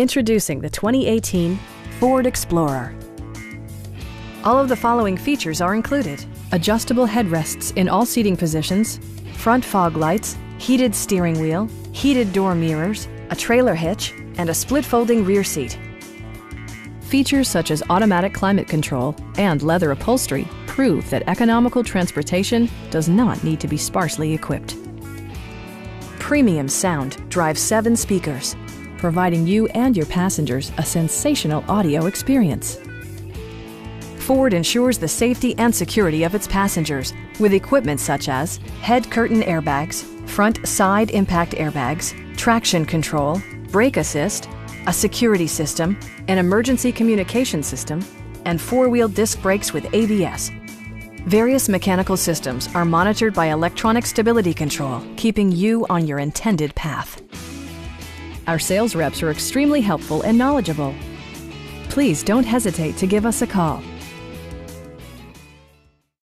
Introducing the 2018 Ford Explorer. All of the following features are included: adjustable headrests in all seating positions, front fog lights, heated steering wheel, heated door mirrors, a trailer hitch, and a split folding rear seat. Features such as automatic climate control and leather upholstery prove that economical transportation does not need to be sparsely equipped. Premium sound drives 7 speakers, providing you and your passengers a sensational audio experience. Ford ensures the safety and security of its passengers with equipment such as head curtain airbags, front side impact airbags, traction control, brake assist, a security system, an emergency communication system, and 4-wheel disc brakes with ABS. Various mechanical systems are monitored by electronic stability control, keeping you on your intended path. Our sales reps are extremely helpful and knowledgeable. Please don't hesitate to give us a call.